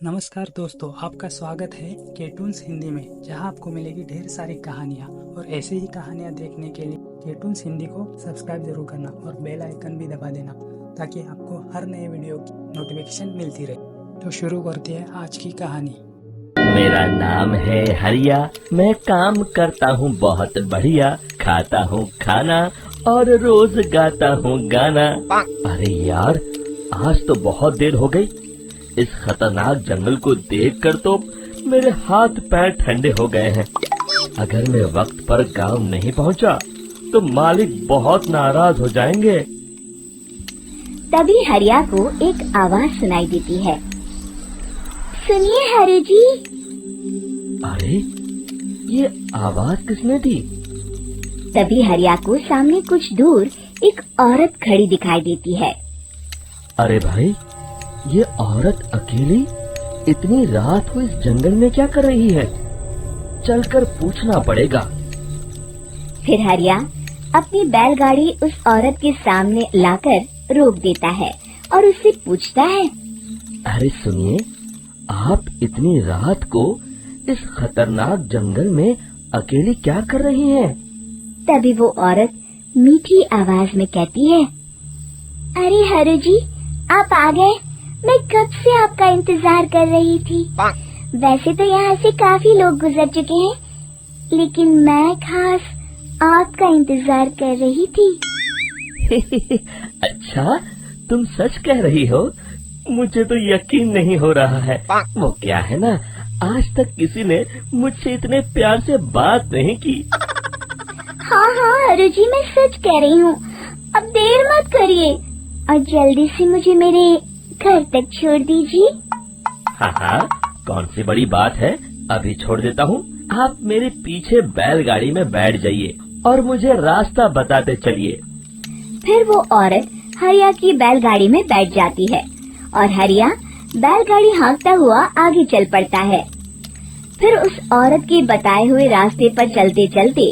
नमस्कार दोस्तों, आपका स्वागत है केटून्स हिंदी में, जहां आपको मिलेगी ढेर सारी कहानियां। और ऐसे ही कहानियां देखने के लिए केटून्स हिंदी को सब्सक्राइब जरूर करना और बेल आइकन भी दबा देना, ताकि आपको हर नए वीडियो की नोटिफिकेशन मिलती रहे। तो शुरू करते हैं आज की कहानी। मेरा नाम है हरिया, मैं काम करता हूँ बहुत बढ़िया, खाता हूँ खाना और रोज गाता हूँ गाना। अरे यार, आज तो बहुत देर हो गई। इस खतरनाक जंगल को देखकर तो मेरे हाथ पैर ठंडे हो गए हैं। अगर मैं वक्त पर गांव नहीं पहुंचा तो मालिक बहुत नाराज हो जाएंगे। तभी हरिया को एक आवाज सुनाई देती है। सुनिए हरि जी। अरे, ये आवाज किसने दी? तभी हरिया को सामने कुछ दूर एक औरत खड़ी दिखाई देती है। अरे भाई, ये औरत अकेली इतनी रात को इस जंगल में क्या कर रही है? चलकर पूछना पड़ेगा। फिर हरिया अपनी बैलगाड़ी उस औरत के सामने लाकर रोक देता है और उससे पूछता है, अरे सुनिए, आप इतनी रात को इस खतरनाक जंगल में अकेली क्या कर रही हैं? तभी वो औरत मीठी आवाज में कहती है, अरे हरि जी, आप आ गए। मैं कब से आपका इंतजार कर रही थी। वैसे तो यहाँ से काफी लोग गुजर चुके हैं, लेकिन मैं खास आपका इंतजार कर रही थी। अच्छा, तुम सच कह रही हो? मुझे तो यकीन नहीं हो रहा है। वो क्या है ना, आज तक किसी ने मुझसे इतने प्यार से बात नहीं की। हाँ हरि जी, मैं सच कह रही हूँ। अब देर मत करिए और जल्दी से मुझे मेरे घर तक छोड़ दीजिए। हाँ, कौन सी बड़ी बात है, अभी छोड़ देता हूँ। आप मेरे पीछे बैलगाड़ी में बैठ जाइए और मुझे रास्ता बताते चलिए। फिर वो औरत हरिया की बैलगाड़ी में बैठ जाती है और हरिया बैलगाड़ी हाँकता हुआ आगे चल पड़ता है। फिर उस औरत के बताए हुए रास्ते पर चलते चलते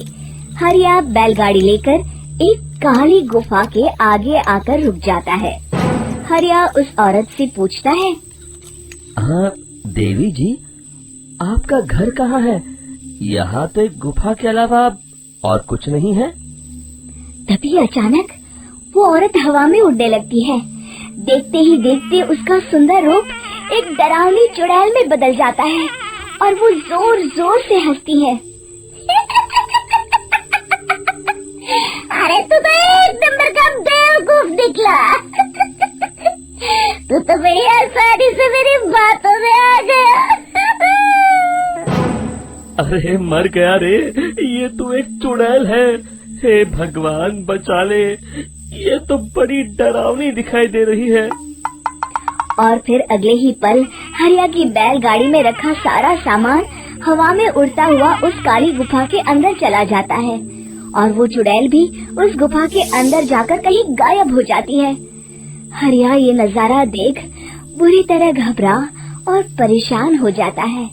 हरिया बैलगाड़ी लेकर एक काली गुफा के आगे आकर रुक जाता है। हरिया उस औरत से पूछता है, हाँ देवी जी, आपका घर कहाँ है? यहाँ तो एक गुफा के अलावा और कुछ नहीं है। तभी अचानक वो औरत हवा में उड़ने लगती है। देखते ही देखते उसका सुंदर रूप एक डरावनी चुड़ैल में बदल जाता है और वो जोर जोर से हंसती है। अरे तू तो एक नंबर का बेवकूफ निकला। तू तो बड़ी आसानी से मेरी बातों में आ गया। अरे मर गया रे, ये तो एक चुड़ैल है। हे भगवान बचा ले, ये तो बड़ी डरावनी दिखाई दे रही है। और फिर अगले ही पल हरिया की बैलगाड़ी में रखा सारा सामान हवा में उड़ता हुआ उस काली गुफा के अंदर चला जाता है और वो चुड़ैल भी उस गुफा के अंदर जाकर कहीं गायब हो जाती है। हरिया ये नजारा देख बुरी तरह घबरा और परेशान हो जाता है।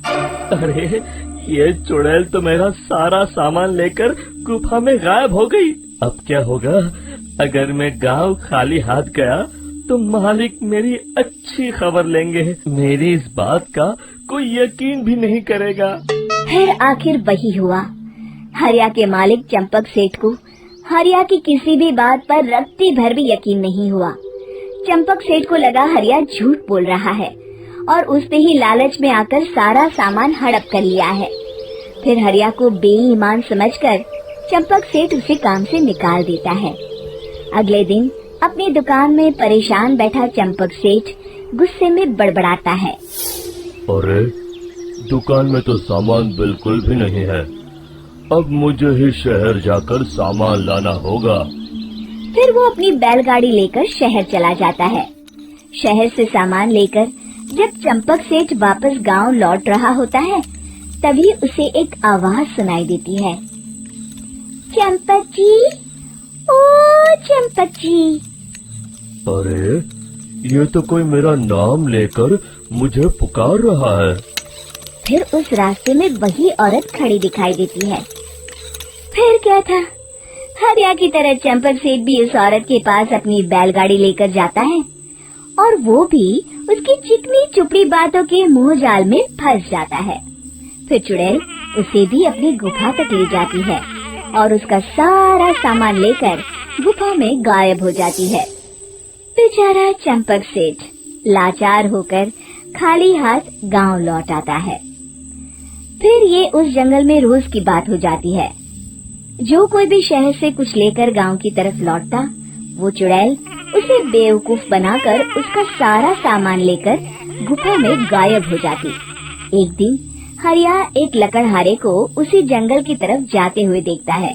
अरे, ये चुड़ैल तो मेरा सारा सामान लेकर गुफा में गायब हो गई। अब क्या होगा? अगर मैं गांव खाली हाथ गया तो मालिक मेरी अच्छी खबर लेंगे। मेरी इस बात का कोई यकीन भी नहीं करेगा। फिर आखिर वही हुआ। हरिया के मालिक चंपक सेठ को हरिया की किसी भी बात पर रत्ती भर भी यकीन नहीं हुआ। चंपक सेठ को लगा हरिया झूठ बोल रहा है और उसने ही लालच में आकर सारा सामान हड़प कर लिया है। फिर हरिया को बेईमान समझकर चंपक सेठ उसे काम से निकाल देता है। अगले दिन अपनी दुकान में परेशान बैठा चंपक सेठ गुस्से में बड़बड़ाता है, अरे, दुकान में तो सामान बिल्कुल भी नहीं है। अब मुझे ही शहर जाकर सामान लाना होगा। फिर वो अपनी बैलगाड़ी लेकर शहर चला जाता है। शहर से सामान लेकर जब चंपक सेठ वापस गांव लौट रहा होता है, तभी उसे एक आवाज सुनाई देती है, चंपक जी, ओ चंपक जी। अरे, ये तो कोई मेरा नाम लेकर मुझे पुकार रहा है। फिर उस रास्ते में वही औरत खड़ी दिखाई देती है। फिर क्या था, हरिया की तरह चंपक सेठ भी उस औरत के पास अपनी बैलगाड़ी लेकर जाता है और वो भी उसकी चिकनी चुपड़ी बातों के मोह जाल में फंस जाता है। फिर चुड़ैल उसे भी अपनी गुफा तक ले जाती है और उसका सारा सामान लेकर गुफा में गायब हो जाती है। बेचारा चंपक सेठ लाचार होकर खाली हाथ गांव लौट आता है। फिर ये उस जंगल में रोज की बात हो जाती है। जो कोई भी शहर से कुछ लेकर गांव की तरफ लौटता, वो चुड़ैल उसे बेवकूफ बनाकर उसका सारा सामान लेकर गुफा में गायब हो जाती। एक दिन हरिया एक लकड़हारे को उसी जंगल की तरफ जाते हुए देखता है।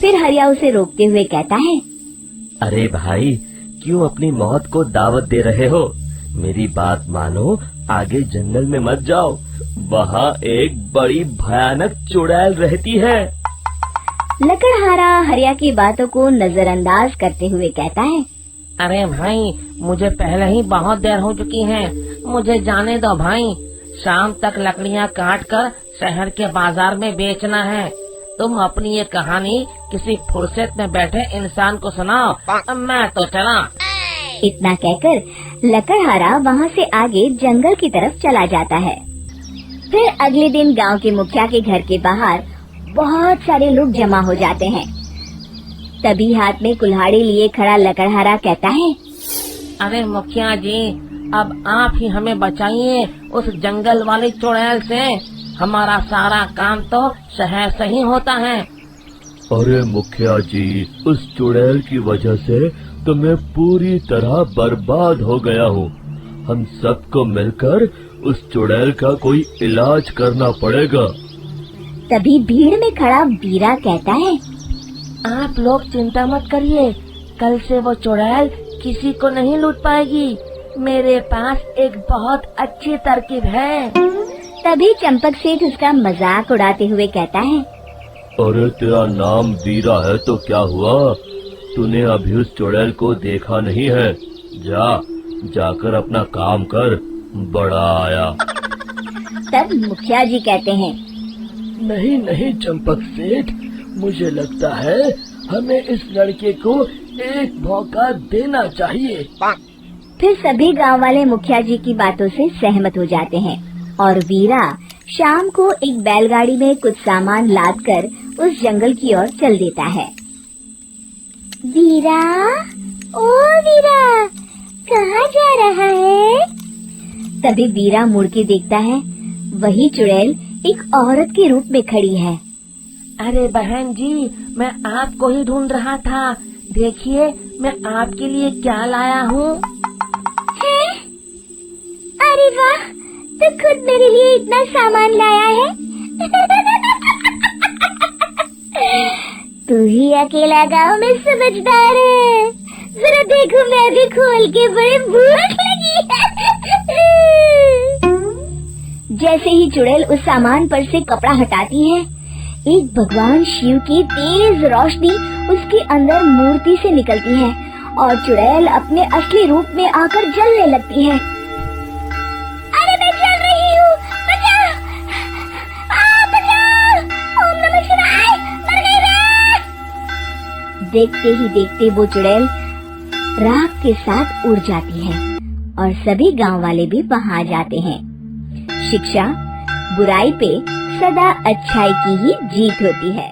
फिर हरिया उसे रोकते हुए कहता है, अरे भाई, क्यों अपनी मौत को दावत दे रहे हो? मेरी बात मानो, आगे जंगल में मत जाओ, वहाँ एक बड़ी भयानक चुड़ैल रहती है। लकड़हारा हरिया की बातों को नजरअंदाज करते हुए कहता है, अरे भाई, मुझे पहले ही बहुत देर हो चुकी है, मुझे जाने दो भाई। शाम तक लकड़ियाँ काट कर शहर के बाजार में बेचना है। तुम अपनी ये कहानी किसी फुर्सत में बैठे इंसान को सुनाओ, मैं तो चला। इतना कहकर लकड़हारा वहाँ से आगे जंगल की तरफ चला जाता है। फिर अगले दिन गांव के मुखिया के घर के बाहर बहुत सारे लोग जमा हो जाते हैं। तभी हाथ में कुल्हाड़ी लिए खड़ा लकड़हारा कहता है, अरे मुखिया जी, अब आप ही हमें बचाइए उस जंगल वाली चुड़ैल से। हमारा सारा काम तो शहर से ही होता है। अरे मुखिया जी, उस चुड़ैल की वजह से तो मैं पूरी तरह बर्बाद हो गया हूँ। हम सबको मिलकर उस चुड़ैल का कोई इलाज करना पड़ेगा। तभी भीड़ में खड़ा वीरा कहता है, आप लोग चिंता मत करिए, कल से वो चुड़ैल किसी को नहीं लूट पाएगी। मेरे पास एक बहुत अच्छी तरकीब है। तभी चंपक सेठ उसका मजाक उड़ाते हुए कहता है, अरे तेरा नाम वीरा है तो क्या हुआ? तूने अभी उस चुड़ैल को देखा नहीं है? जाकर अपना काम कर, बड़ा आया। तब मुखिया जी कहते हैं, नहीं नहीं चंपक सेठ, मुझे लगता है हमें इस लड़के को एक मौका देना चाहिए। फिर सभी गांव वाले मुखिया जी की बातों से सहमत हो जाते हैं और वीरा शाम को एक बैलगाड़ी में कुछ सामान लादकर उस जंगल की ओर चल देता है। वीरा, ओ वीरा, कहाँ जा रहा है? तभी वीरा मुड़ के देखता है, वही चुड़ैल एक औरत के रूप में खड़ी है। अरे बहन जी, मैं आपको ही ढूंढ रहा था। देखिए, मैं आपके लिए क्या लाया हूँ। अरे वाह, तो खुद मेरे लिए इतना सामान लाया है। तू ही अकेला गांव में समझदार है। जरा देखो, मैं भी खोल के, बड़े भूख लगी है। जैसे ही चुड़ैल उस सामान पर से कपड़ा हटाती है, एक भगवान शिव की तेज रोशनी उसके अंदर मूर्ति से निकलती है और चुड़ैल अपने असली रूप में आकर जलने लगती है। अरे मैं जल रही हूँ, बचाओ! बचाओ! ओम नमः शिवाय! मर गई मैं! देखते ही देखते वो चुड़ैल राख के साथ उड़ जाती है और सभी गांव वाले भी वहां जाते हैं। शिक्षा बुराई पे सदा अच्छाई की ही जीत होती है।